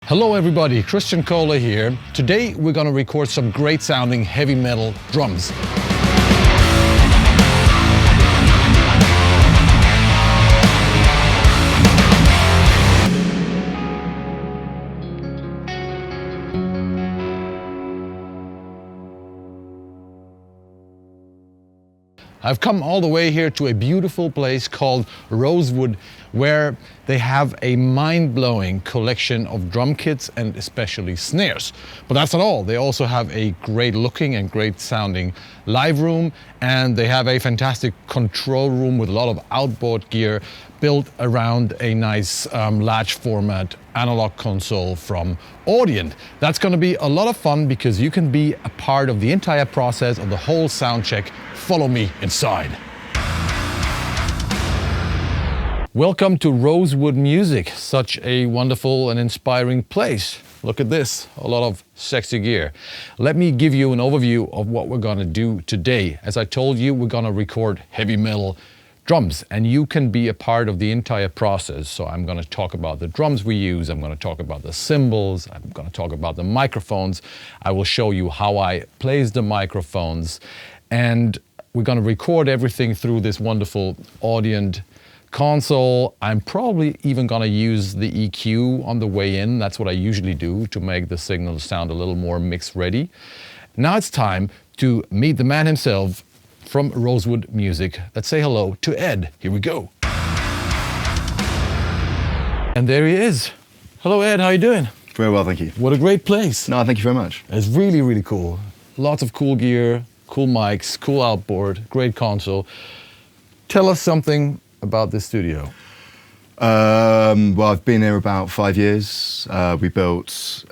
Hello everybody, Christian Kohle here. Today we're gonna record some great sounding heavy metal drums. I've come all the way here to a beautiful place called Rosewood, where they have a mind-blowing collection of drum kits and especially snares. But that's not all. They also have a great looking and great sounding live room, and they have a fantastic control room with a lot of outboard gear built around a nice large format analog console from Audient. That's going to be a lot of fun because you can be a part of the entire process of the whole sound check. Follow me inside. Welcome to Rosewood Music, such a wonderful and inspiring place. Look at this, a lot of sexy gear. Let me give you an overview of what we're gonna do today. As I told you, we're gonna record heavy metal drums, and you can be a part of the entire process. So I'm gonna talk about the drums we use, I'm gonna talk about the cymbals, I'm gonna talk about the microphones. I will show you how I place the microphones, and we're gonna record everything through this wonderful Audient console. I'm probably even gonna use the EQ on the way in. That's what I usually do to make the signals sound a little more mix ready. Now it's time to meet the man himself from Rosewood Music. Let's say hello to Ed. Here we go. And there he is. Hello Ed, how you doing? Very well, thank you. What a great place. No, thank you very much. It's really, really cool. Lots of cool gear, cool mics, cool outboard, great console. Tell us something about this studio. Well, I've been here about 5 years. We built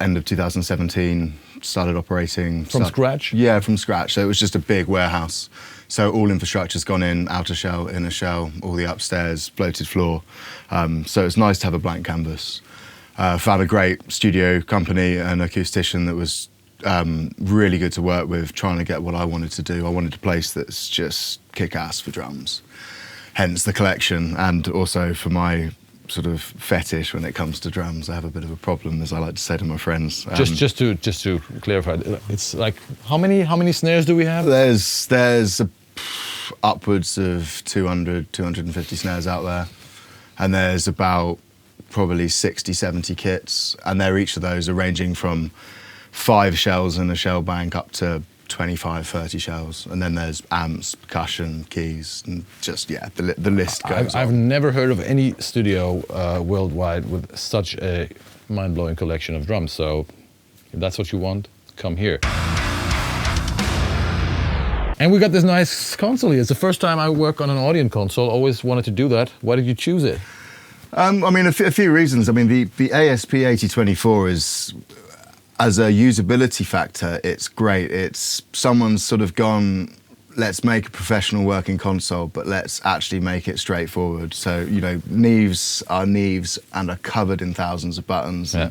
end of 2017, started operating. From scratch? Yeah, from scratch. So it was just a big warehouse. So all infrastructure's gone in, outer shell, inner shell, all the upstairs, floated floor. So it's nice to have a blank canvas. Found a great studio company, an acoustician that was really good to work with, trying to get what I wanted to do. I wanted a place that's just kick-ass for drums. Hence the collection, and also for my sort of fetish when it comes to drums. I have a bit of a problem, as I like to say to my friends. Just to clarify, it's like how many snares do we have? There's upwards of 200, 250 snares out there, and there's about probably 60, 70 kits, and they're each of those are ranging from 5 shells in a shell bank up to 25, 30 shells, and then there's amps, percussion, keys, and just, yeah, the list goes on. I've never heard of any studio worldwide with such a mind-blowing collection of drums, so if that's what you want, come here. And we got this nice console here. It's the first time I work on an Audient console. Always wanted to do that. Why did you choose it? I mean, a few reasons. I mean, the ASP8024 is, as a usability factor, it's great. It's someone's sort of gone, let's make a professional working console, but let's actually make it straightforward. So, you know, Neves are Neves and are covered in thousands of buttons. Yeah.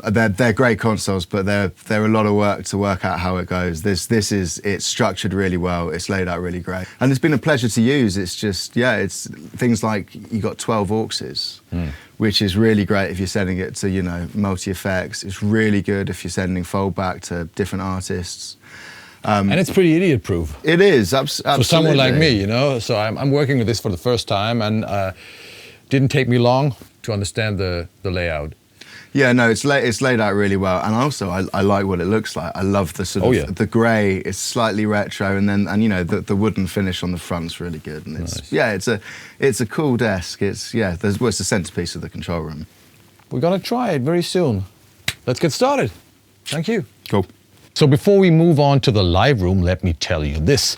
They're great consoles, but they're a lot of work to work out how it goes. It's structured really well. It's laid out really great. And it's been a pleasure to use. It's just, yeah, it's things like you got 12 auxes. Which is really great if you're sending it to, you know, multi-effects. It's really good if you're sending foldback to different artists. And it's pretty idiot-proof. It is, absolutely. For someone like me, you know. So I'm working with this for the first time, and didn't take me long to understand the layout. Yeah, no, it's laid out really well, and also I like what it looks like. I love the sort of the grey. It's slightly retro, and you know the wooden finish on the front's really good. And it's nice. it's a cool desk. It's it's the centerpiece of the control room. We're gonna try it very soon. Let's get started. Thank you. Cool. So before we move on to the live room, let me tell you this.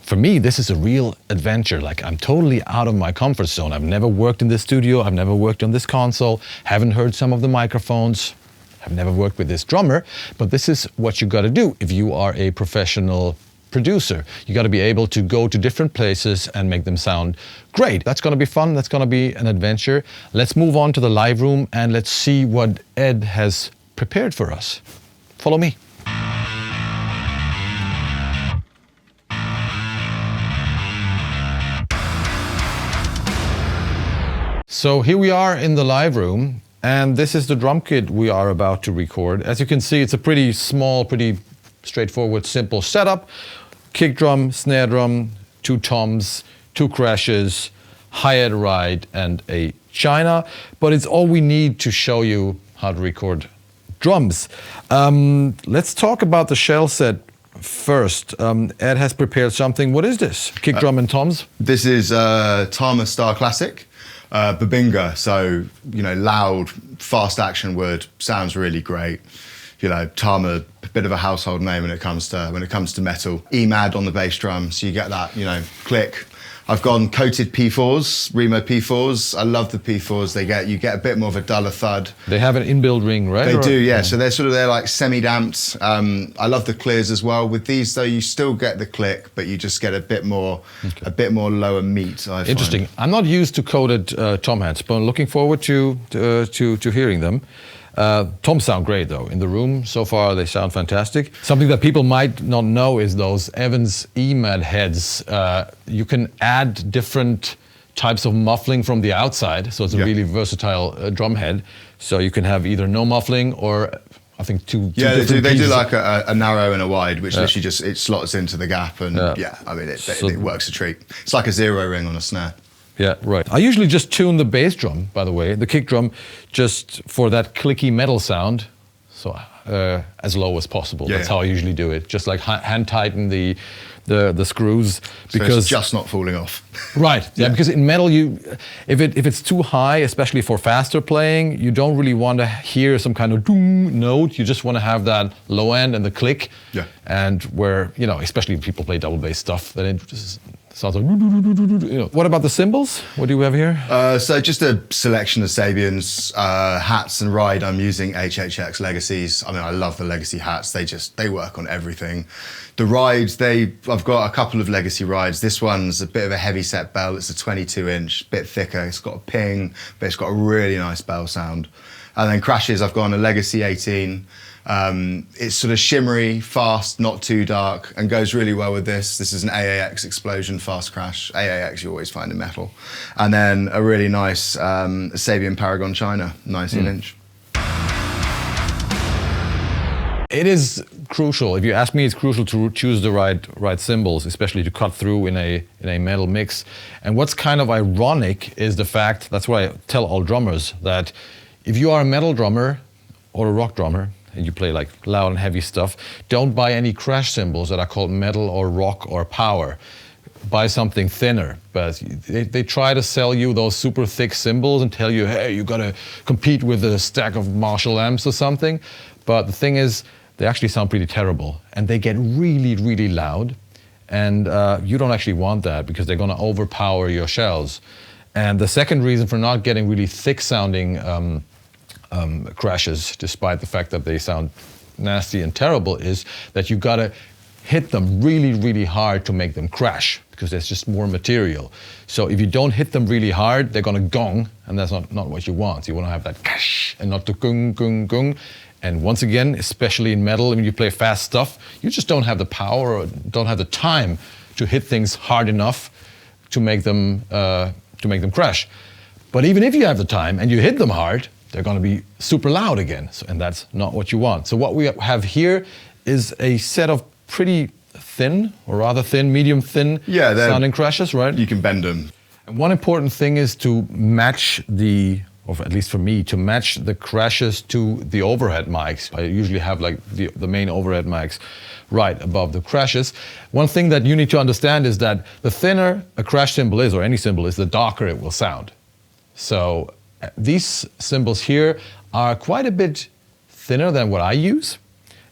For me, this is a real adventure. Like, I'm totally out of my comfort zone. I've never worked in this studio. I've never worked on this console. Haven't heard some of the microphones. I've never worked with this drummer. But this is what you got to do if you are a professional producer. You got to be able to go to different places and make them sound great. That's going to be fun. That's going to be an adventure. Let's move on to the live room and let's see what Ed has prepared for us. Follow me. So here we are in the live room, And this is the drum kit we are about to record. As you can see, it's a pretty small, pretty straightforward, simple setup. Kick drum, snare drum, 2 toms, 2 crashes, hi-hat ride, and a china. But it's all we need to show you how to record drums. Let's talk about the shell set first. Ed has prepared something. What is this? Kick drum and toms? This is Tama Star Classic. Babinga, so loud, fast action wood, sounds really great. Tama, a bit of a household name when it comes to metal. EMAD on the bass drum, so you get that, click. I've gone coated P4s, Remo P4s. I love the P4s. You get a bit more of a duller thud. They have an inbuilt ring, right? They do, yeah. So they're like semi-damped. I love the clears as well. With these, though, you still get the click, but you just get a bit more lower meat. I Interesting. find. I'm not used to coated tom heads, but I'm looking forward to hearing them. Toms sound great though. In the room so far, they sound fantastic. Something that people might not know is those Evans EMAD heads. You can add different types of muffling from the outside, so it's a really versatile drum head. So you can have either no muffling or I think two different they do pieces. like a narrow and a wide, which literally just it slots into the gap, and it works a treat. It's like a 0 ring on a snare. Yeah, right. I usually just tune the bass drum, by the way, the kick drum, just for that clicky metal sound, so as low as possible. That's how I usually do it. Just like hand tighten the screws, because so it's just not falling off. Right. Yeah, because in metal, if it's too high, especially for faster playing, you don't really want to hear some kind of doom note. You just want to have that low end and the click. Yeah. And where especially if people play double bass stuff, then it just sounds like. What about the cymbals? What do we have here? So just a selection of Sabians, hats and ride. I'm using HHX Legacies. I mean, I love the Legacy hats. They work on everything. The rides, I've got a couple of Legacy rides. This one's a bit of a heavy set bell. It's a 22-inch, bit thicker. It's got a ping, but it's got a really nice bell sound. And then crashes, I've got on a Legacy 18. It's sort of shimmery, fast, not too dark, and goes really well with this. This is an AAX Explosion fast crash. AAX you always find in metal. And then a really nice Sabian Paragon China, 19-inch. It is crucial. If you ask me, it's crucial to choose the right cymbals, especially to cut through in a metal mix. And what's kind of ironic is the fact, that's what I tell all drummers, that if you are a metal drummer or a rock drummer, and you play like loud and heavy stuff, don't buy any crash cymbals that are called metal or rock or power. Buy something thinner. But they try to sell you those super thick cymbals and tell you, hey, you gotta compete with a stack of Marshall amps or something. But the thing is, they actually sound pretty terrible, and they get really, really loud. And you don't actually want that, because they're gonna overpower your shells. And the second reason for not getting really thick sounding crashes, despite the fact that they sound nasty and terrible, is that you gotta hit them really, really hard to make them crash, because there's just more material. So if you don't hit them really hard, they're gonna gong, and that's not what you want. You wanna have that cash and not the gung, gung, gung. And once again, especially in metal, when you play fast stuff, you just don't have the power or don't have the time to hit things hard enough to make them crash. But even if you have the time and you hit them hard, they're going to be super loud again, and that's not what you want. So what we have here is a set of pretty thin, or rather thin, medium thin sounding crashes, right? You can bend them. And one important thing is to match or at least for me, to match the crashes to the overhead mics. I usually have like the main overhead mics right above the crashes. One thing that you need to understand is that the thinner a crash cymbal is, or any cymbal is, the darker it will sound. So these cymbals here are quite a bit thinner than what I use,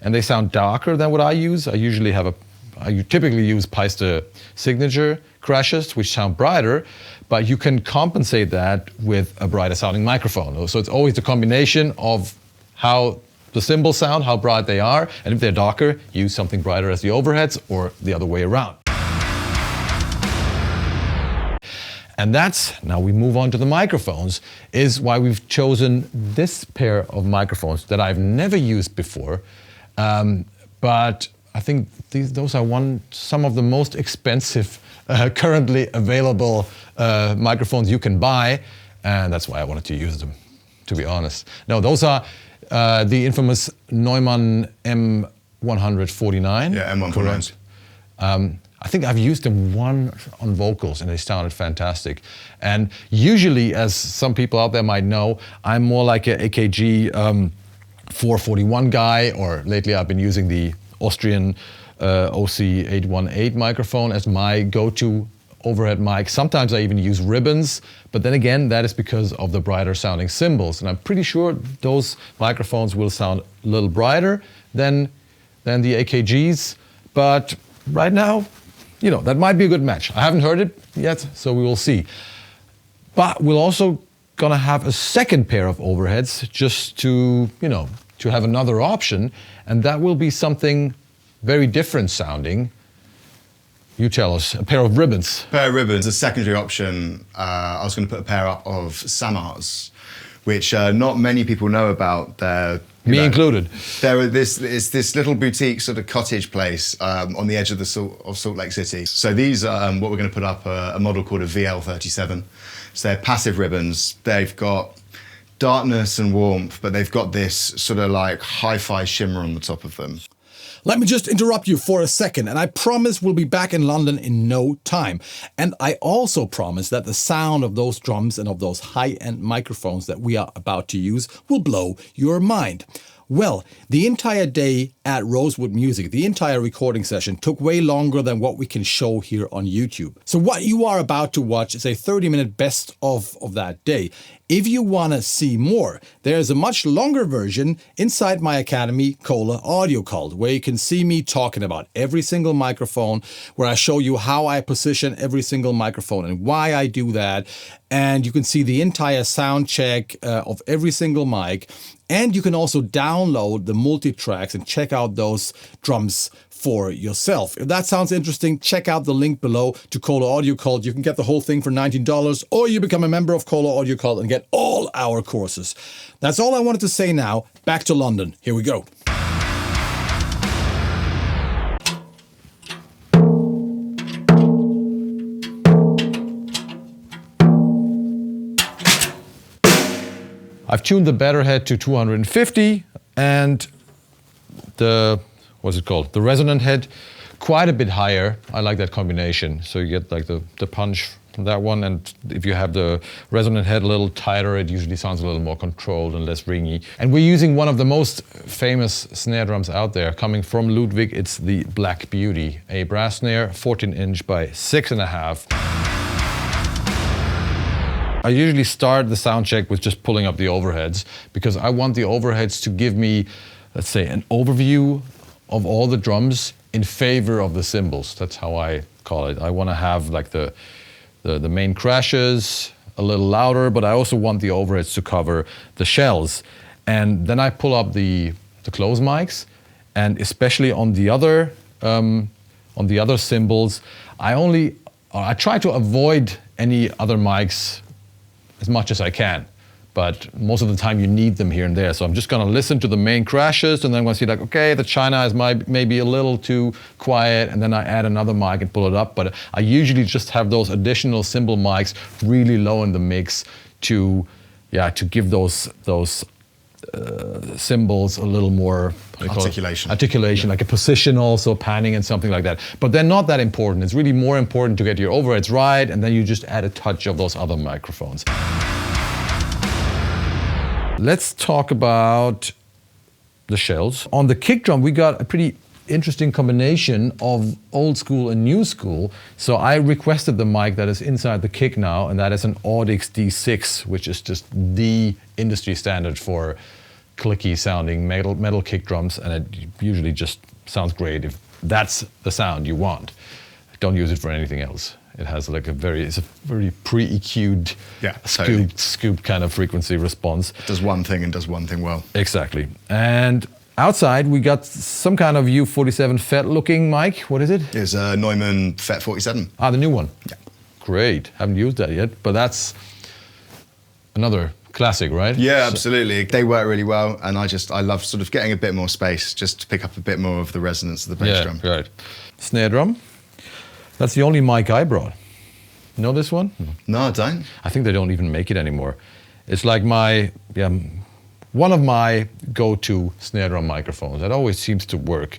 and they sound darker than what I use. I typically use Peister Signature crashes, which sound brighter, but you can compensate that with a brighter sounding microphone. So it's always the combination of how the cymbals sound, how bright they are, and if they're darker, use something brighter as the overheads, or the other way around. And now we move on to the microphones, is why we've chosen this pair of microphones that I've never used before. But I think those are some of the most expensive currently available microphones you can buy, and that's why I wanted to use them. to be honest. No, those are the infamous Neumann M149. Yeah, M149. I think I've used them one on vocals and they sounded fantastic. And usually, as some people out there might know, I'm more like a AKG 441 guy, or lately I've been using the Austrian OC818 microphone as my go-to overhead mic. Sometimes I even use ribbons, but then again, that is because of the brighter sounding cymbals. And I'm pretty sure those microphones will sound a little brighter than the AKGs. But right now, you know, that might be a good match. I haven't heard it yet, so we will see. But we're also gonna have a second pair of overheads just to, you know, to have another option. And that will be something very different sounding. You tell us, a pair of ribbons. Pair of ribbons, a secondary option. I was going to put a pair up of Samars, which not many people know about. Me included. It's this little boutique sort of cottage place on the edge of Salt Lake City. So these are what we're going to put up, a model called a VL37. So they're passive ribbons. They've got darkness and warmth, but they've got this sort of like hi-fi shimmer on the top of them. Let me just interrupt you for a second, and I promise we'll be back in London in no time. And I also promise that the sound of those drums and of those high-end microphones that we are about to use will blow your mind. Well, the entire day at Rosewood Music, the entire recording session took way longer than what we can show here on YouTube. So what you are about to watch is a 30-minute best of that day. If you want to see more, there's a much longer version inside my academy, Kohle Audio Kult, where you can see me talking about every single microphone, where I show you how I position every single microphone and why I do that. And you can see the entire sound check of every single mic. And you can also download the multitracks and check out those drums for yourself. If that sounds interesting, check out the link below to Kohle Audio Kult. You can get the whole thing for $19, or you become a member of Kohle Audio Kult and get all our courses. That's all I wanted to say now. Back to London. Here we go. I've tuned the better head to 250 and the, what's it called? The resonant head quite a bit higher. I like that combination. So you get like the punch from that one, and if you have the resonant head a little tighter, it usually sounds a little more controlled and less ringy. And we're using one of the most famous snare drums out there, coming from Ludwig. It's the Black Beauty, a brass snare, 14-inch by 6.5. I usually start the sound check with just pulling up the overheads, because I want the overheads to give me, let's say, an overview of all the drums in favor of the cymbals. That's how I call it. I want to have like the main crashes a little louder, but I also want the overheads to cover the shells. And then I pull up the close mics, and especially on the other cymbals, I try to avoid any other mics as much as I can, but most of the time you need them here and there. So I'm just gonna listen to the main crashes, and then I'm gonna see like, okay, the China is maybe a little too quiet, and then I add another mic and pull it up. But I usually just have those additional cymbal mics really low in the mix to give those cymbals a little more articulation, like a position also, panning and something like that. But they're not that important. It's really more important to get your overheads right, and then you just add a touch of those other microphones. Let's talk about the shells. On the kick drum, we got a pretty interesting combination of old school and new school. So I requested the mic that is inside the kick now, and that is an Audix D6, which is just the industry standard for clicky sounding metal kick drums, and it usually just sounds great if that's the sound you want. Don't use it for anything else. It has like it's a very pre-EQ'd, scooped kind of frequency response. Does one thing and does one thing well. Exactly. And outside we got some kind of U47 FET looking mic. What is it? It's a Neumann FET 47. Ah, the new one. Yeah. Great. Haven't used that yet, but that's another classic, right? Yeah, absolutely. They work really well, and I love sort of getting a bit more space just to pick up a bit more of the resonance of the bass drum. Right. Snare drum. That's the only mic I brought. You know this one? No, I don't. I think they don't even make it anymore. It's like one of my go-to snare drum microphones. That always seems to work.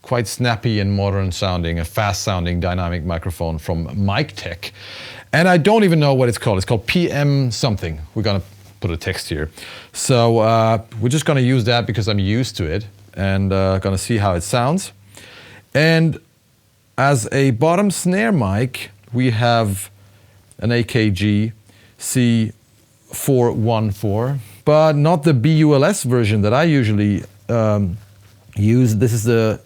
Quite snappy and modern sounding, a fast sounding dynamic microphone from Mic Tech. And I don't even know what it's called. It's called PM something. We're gonna put a text here. So we're just gonna use that because I'm used to it and gonna see how it sounds. And as a bottom snare mic, we have an AKG C414, but not the BULS version that I usually use. This is the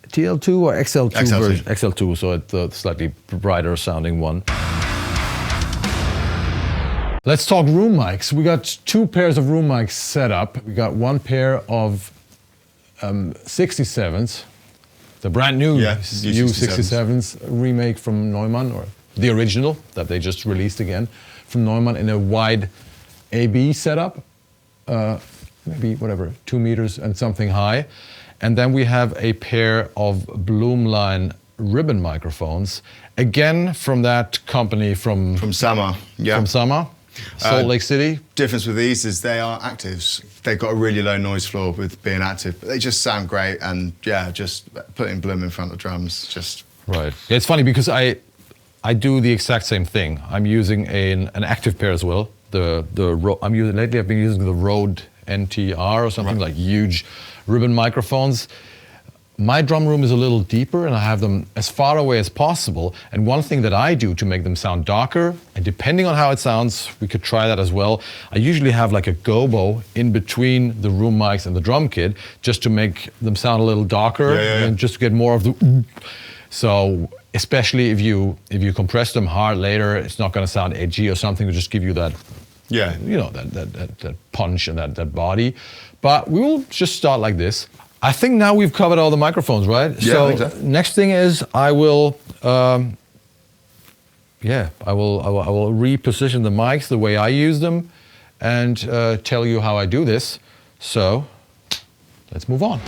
TL2 or XL2 version? XL2, so it's a slightly brighter sounding one. Let's talk room mics. We got two pairs of room mics set up. We got one pair of 67s, the brand new U67s remake from Neumann, or the original that they just released again from Neumann in a wide AB setup, maybe 2 meters and something high. And then we have a pair of Bloomline ribbon microphones, again from that company from Sama, from Sama, Salt Lake City. Difference with these is they are actives. They've got a really low noise floor with being active, but they just sound great. And yeah, just putting Bloom in front of drums, just right. Yeah, it's funny because I do the exact same thing. I'm using an active pair as well. Lately I've been using the Rode NTR or something, like huge ribbon microphones. My drum room is a little deeper and I have them as far away as possible. And one thing that I do to make them sound darker, and depending on how it sounds, we could try that as well. I usually have like a gobo in between the room mics and the drum kit just to make them sound a little darker and just to get more of the So especially if you compress them hard later, it's not gonna sound edgy or something, to just give you that that punch and that body. But we will just start like this. I think now we've covered all the microphones, right? Yeah, so I think so. Next thing is I will reposition the mics the way I use them and tell you how I do this. So let's move on.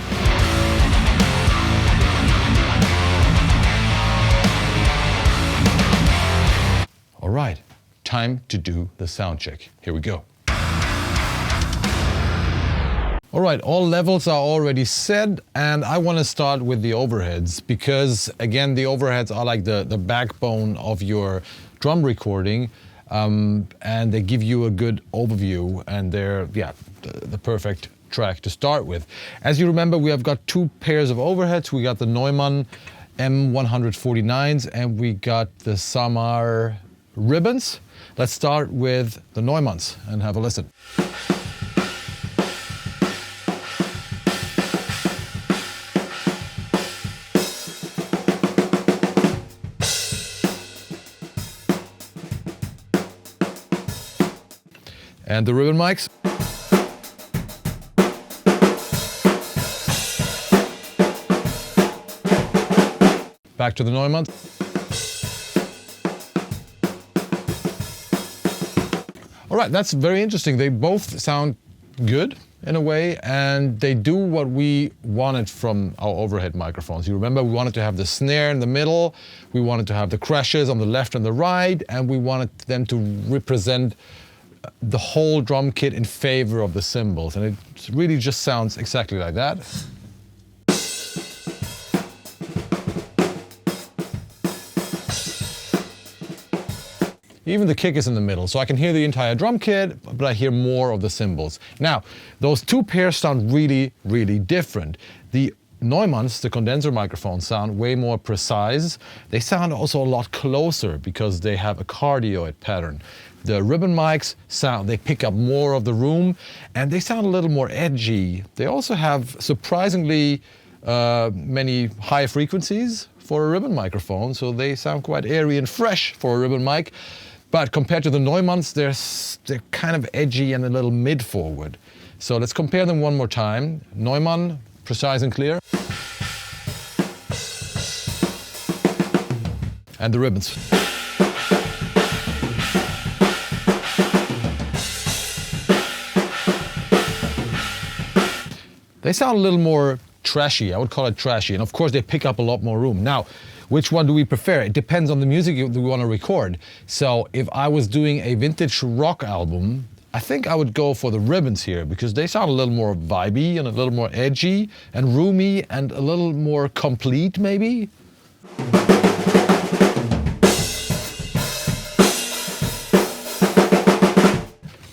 All right, time to do the sound check. Here we go. All right, all levels are already set, and I want to start with the overheads because, again, the overheads are like the backbone of your drum recording, and they give you a good overview, and they're the perfect track to start with. As you remember, we have got two pairs of overheads. We got the Neumann M149s, and we got the Samar ribbons. Let's start with the Neumanns and have a listen. And the ribbon mics. Back to the Neumann. All right, that's very interesting. They both sound good in a way, and they do what we wanted from our overhead microphones. You remember we wanted to have the snare in the middle, we wanted to have the crashes on the left and the right, and we wanted them to represent the whole drum kit in favor of the cymbals, and it really just sounds exactly like that. Even the kick is in the middle, so I can hear the entire drum kit, but I hear more of the cymbals. Now, those two pairs sound really, really different. The Neumanns, the condenser microphones, sound way more precise. They sound also a lot closer because they have a cardioid pattern. The ribbon mics they pick up more of the room, and they sound a little more edgy. They also have surprisingly many high frequencies for a ribbon microphone, so they sound quite airy and fresh for a ribbon mic. But compared to the Neumanns, they're kind of edgy and a little mid-forward. So let's compare them one more time. Neumann, precise and clear. And the ribbons. They sound a little more trashy. I would call it trashy. And of course, they pick up a lot more room. Now, which one do we prefer? It depends on the music that we want to record. So if I was doing a vintage rock album, I think I would go for the ribbons here because they sound a little more vibey and a little more edgy and roomy and a little more complete maybe.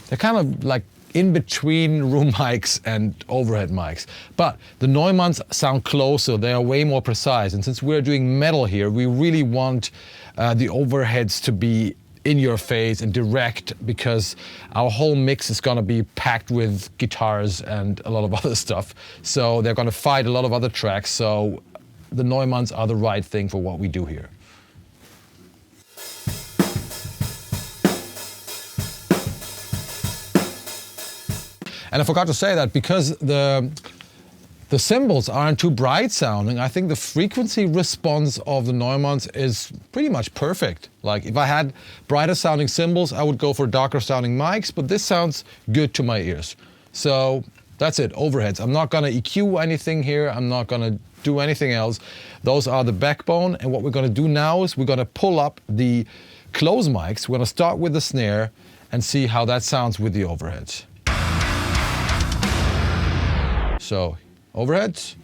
They're kind of like in between room mics and overhead mics. But the Neumanns sound closer, they are way more precise. And since we're doing metal here, we really want the overheads to be in your face and direct because our whole mix is gonna be packed with guitars and a lot of other stuff. So they're gonna fight a lot of other tracks. So the Neumanns are the right thing for what we do here. And I forgot to say that because the cymbals aren't too bright sounding, I think the frequency response of the Neumanns is pretty much perfect. Like if I had brighter sounding cymbals, I would go for darker sounding mics, but this sounds good to my ears. So that's it, overheads. I'm not gonna EQ anything here. I'm not gonna do anything else. Those are the backbone. And what we're gonna do now is we're gonna pull up the close mics. We're gonna start with the snare and see how that sounds with the overheads. So, overheads.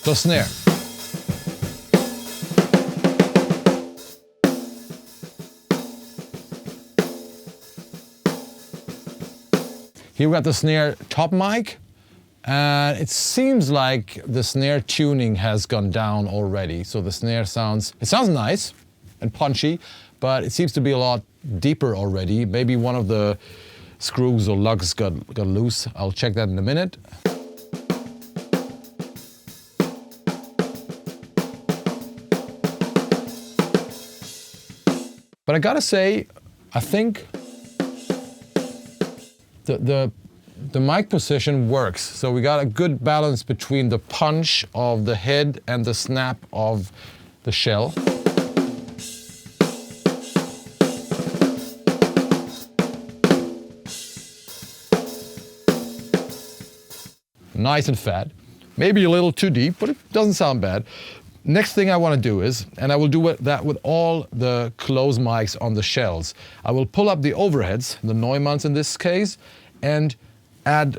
The snare. Here we got the snare top mic. And it seems like the snare tuning has gone down already. So the snare sounds nice and punchy, but it seems to be a lot deeper already. Maybe one of the screws or lugs got loose. I'll check that in a minute. But I gotta say, I think the mic position works. So we got a good balance between the punch of the head and the snap of the shell. Nice and fat. Maybe a little too deep, but it doesn't sound bad. Next thing I want to do is, and I will do that with all the close mics on the shells, I will pull up the overheads, the Neumanns in this case, and add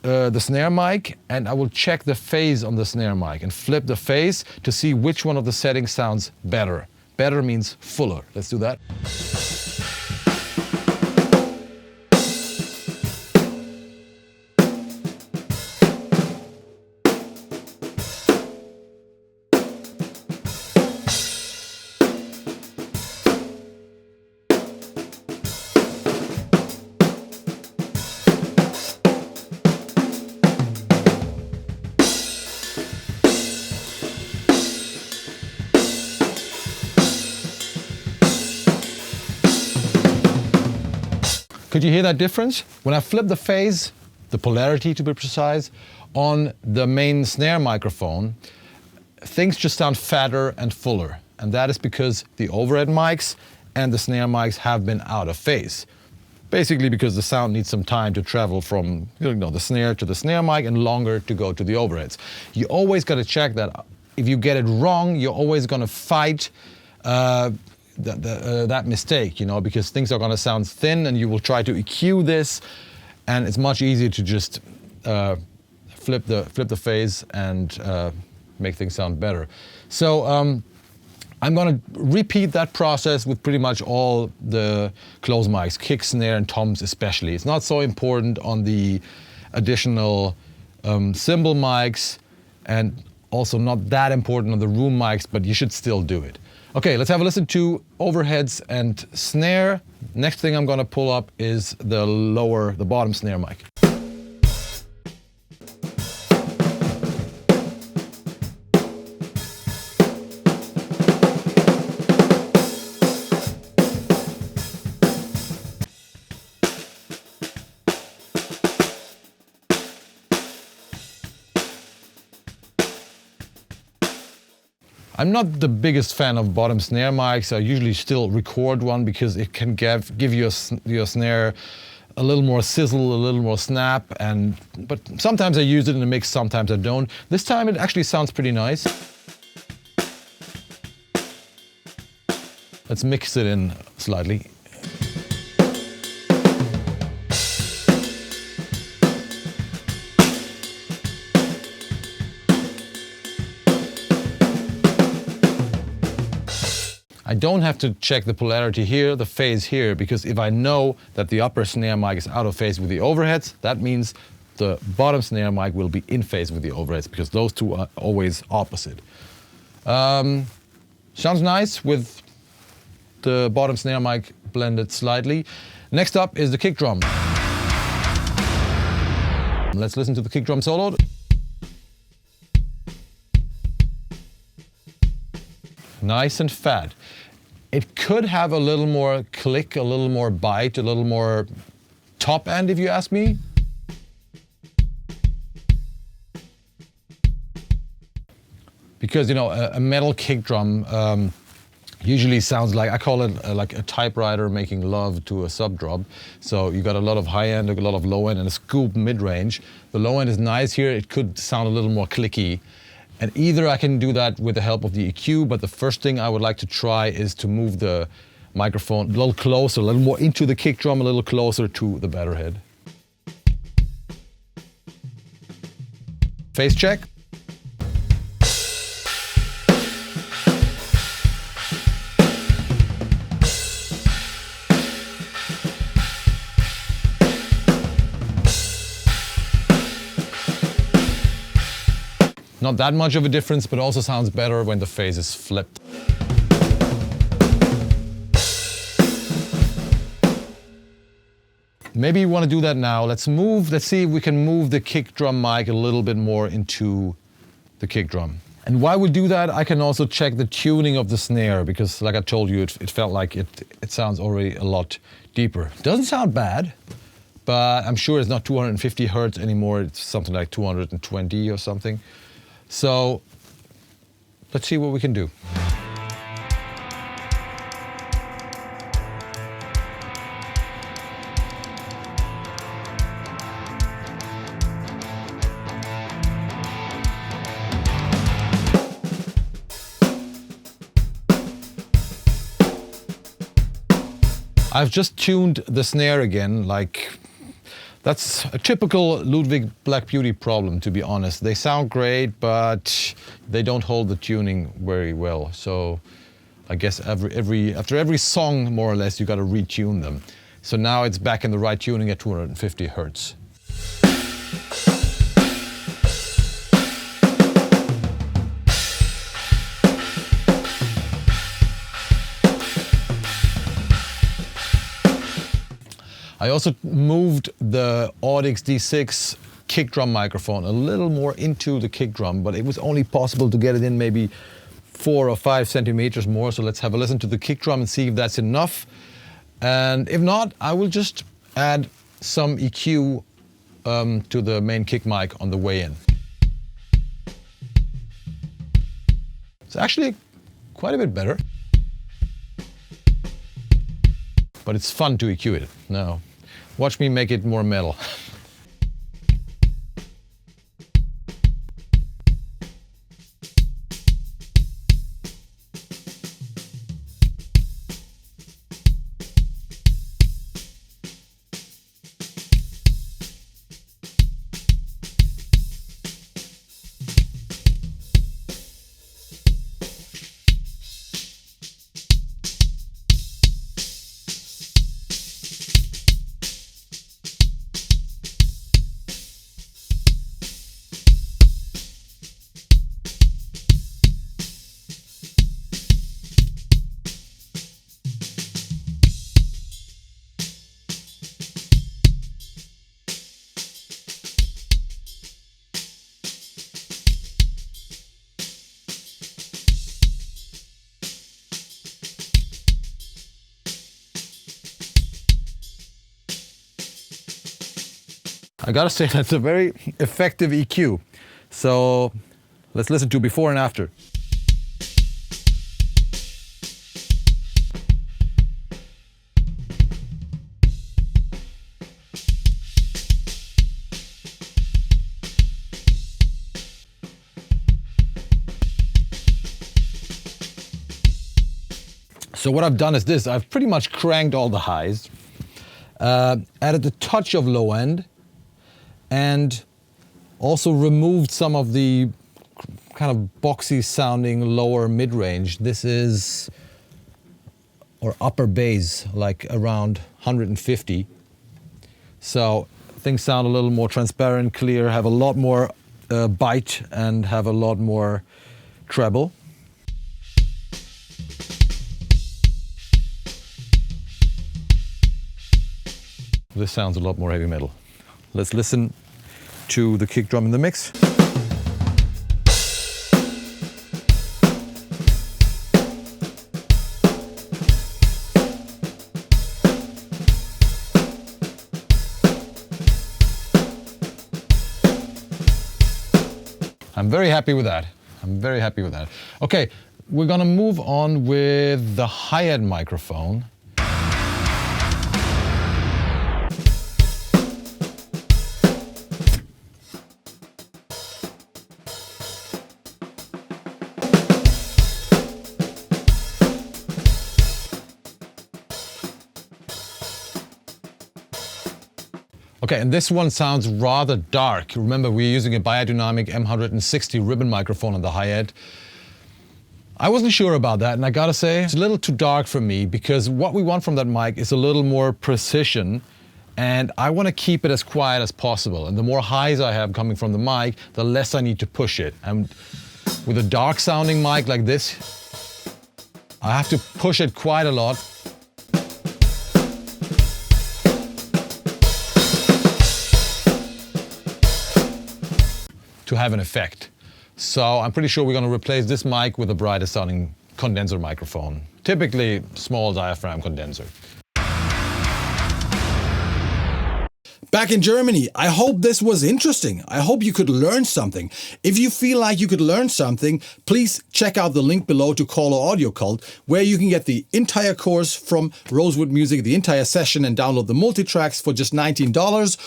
the snare mic, and I will check the phase on the snare mic and flip the phase to see which one of the settings sounds better. Better means fuller. Let's do that. Could you hear that difference? When I flip the phase, the polarity to be precise, on the main snare microphone, things just sound fatter and fuller. And that is because the overhead mics and the snare mics have been out of phase. Basically because the sound needs some time to travel from the snare to the snare mic and longer to go to the overheads. You always got to check that if you get it wrong, you're always going to fight that mistake, because things are going to sound thin and you will try to EQ this, and it's much easier to just flip the phase and make things sound better. So I'm going to repeat that process with pretty much all the close mics, kick, snare, and toms especially. It's not so important on the additional cymbal mics, and also not that important on the room mics, but you should still do it. Okay, let's have a listen to overheads and snare. Next thing I'm gonna pull up is the bottom snare mic. I'm not the biggest fan of bottom snare mics. I usually still record one because it can give your snare a little more sizzle, a little more snap, but sometimes I use it in a mix, sometimes I don't. This time it actually sounds pretty nice. Let's mix it in slightly. I don't have to check the polarity here, the phase here, because if I know that the upper snare mic is out of phase with the overheads, that means the bottom snare mic will be in phase with the overheads, because those two are always opposite. Sounds nice with the bottom snare mic blended slightly. Next up is the kick drum. Let's listen to the kick drum solo. Nice and fat. It could have a little more click, a little more bite, a little more top end, if you ask me. Because, you know, a metal kick drum usually sounds like, I call it like a typewriter making love to a sub drop. So you got a lot of high end, a lot of low end, and a scoop mid range. The low end is nice here. It could sound a little more clicky. And either I can do that with the help of the EQ, but the first thing I would like to try is to move the microphone a little closer, a little more into the kick drum, a little closer to the batter head. Phase check. Not that much of a difference, but also sounds better when the phase is flipped. Maybe you want to do that now. Let's see if we can move the kick drum mic a little bit more into the kick drum. And while we do that, I can also check the tuning of the snare, because like I told you, it felt like it sounds already a lot deeper. Doesn't sound bad, but I'm sure it's not 250 hertz anymore. It's something like 220 or something. So let's see what we can do. I've just tuned the snare again, like that's a typical Ludwig Black Beauty problem, to be honest. They sound great, but they don't hold the tuning very well. So I guess after every song, more or less, you got to retune them. So now it's back in the right tuning at 250 hertz. I also moved the Audix D6 kick drum microphone a little more into the kick drum, but it was only possible to get it in maybe 4 or 5 centimeters more. So let's have a listen to the kick drum and see if that's enough. And if not, I will just add some EQ to the main kick mic on the way in. It's actually quite a bit better, but it's fun to EQ it. Now, watch me make it more metal. I gotta say, that's a very effective EQ. So let's listen to before and after. So what I've done is this. I've pretty much cranked all the highs, added a touch of low end, and also removed some of the kind of boxy sounding lower mid-range. This is, or upper bass, like around 150. So things sound a little more transparent, clear, have a lot more bite, and have a lot more treble. This sounds a lot more heavy metal. Let's listen to the kick drum in the mix. I'm very happy with that. I'm very happy with that. Okay, we're gonna move on with the hi-hat microphone. Okay, and this one sounds rather dark. Remember, we're using a biodynamic M160 ribbon microphone on the hi-hat. I wasn't sure about that, and I gotta say, it's a little too dark for me, because what we want from that mic is a little more precision, and I want to keep it as quiet as possible. And the more highs I have coming from the mic, the less I need to push it. And with a dark sounding mic like this, I have to push it quite a lot. To have an effect. So I'm pretty sure we're going to replace this mic with a brighter sounding condenser microphone. Typically small diaphragm condenser. Back in Germany, I hope this was interesting. I hope you could learn something. If you feel like you could learn something, please check out the link below to Kohle Audio Kult, where you can get the entire course from Rosewood Music, the entire session, and download the multitracks for just $19.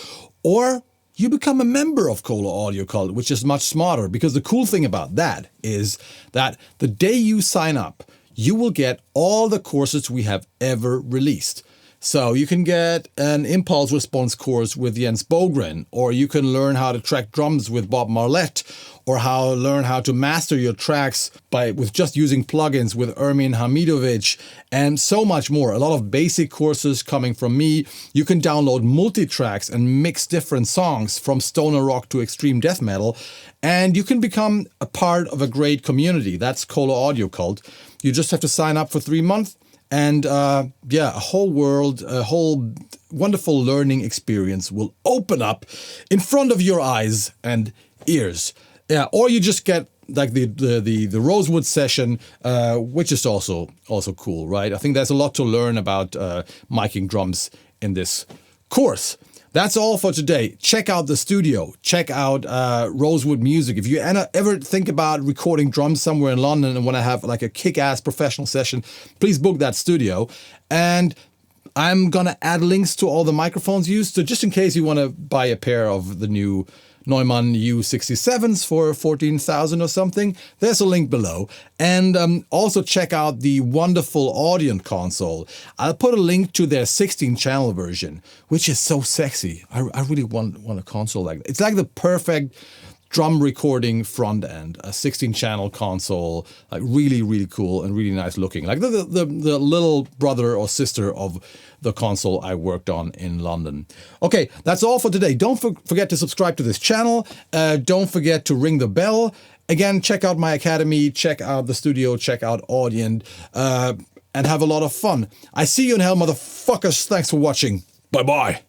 Or you become a member of Kohle Audio Kult, which is much smarter, because the cool thing about that is that the day you sign up, you will get all the courses we have ever released. So you can get an impulse response course with Jens Bogren, or you can learn how to track drums with Bob Marlette, or learn how to master your tracks with just using plugins with Ermin Hamidovic, and so much more. A lot of basic courses coming from me. You can download multitracks and mix different songs from stoner rock to extreme death metal, and you can become a part of a great community. That's Kohle Audio Kult. You just have to sign up for 3 months. And yeah, a whole world, a whole wonderful learning experience will open up in front of your eyes and ears. Yeah, or you just get like the Rosewood session, which is also cool, right? I think there's a lot to learn about miking drums in this course. That's all for today. Check out the studio. Check out Rosewood Music. If you ever think about recording drums somewhere in London and want to have like a kick-ass professional session, please book that studio. And I'm going to add links to all the microphones used. So just in case you want to buy a pair of the new Neumann U67s for 14,000 or something, there's a link below. And also check out the wonderful Audient console. I'll put a link to their 16-channel version, which is so sexy. I really want a console like that. It's like the perfect drum recording front end, a 16-channel console, like really, really cool and really nice looking. Like the little brother or sister of the console I worked on in London. Okay, that's all for today. Don't forget to subscribe to this channel. Don't forget to ring the bell. Again, check out my academy, check out the studio, check out Audient, and have a lot of fun. I see you in hell, motherfuckers. Thanks for watching. Bye-bye.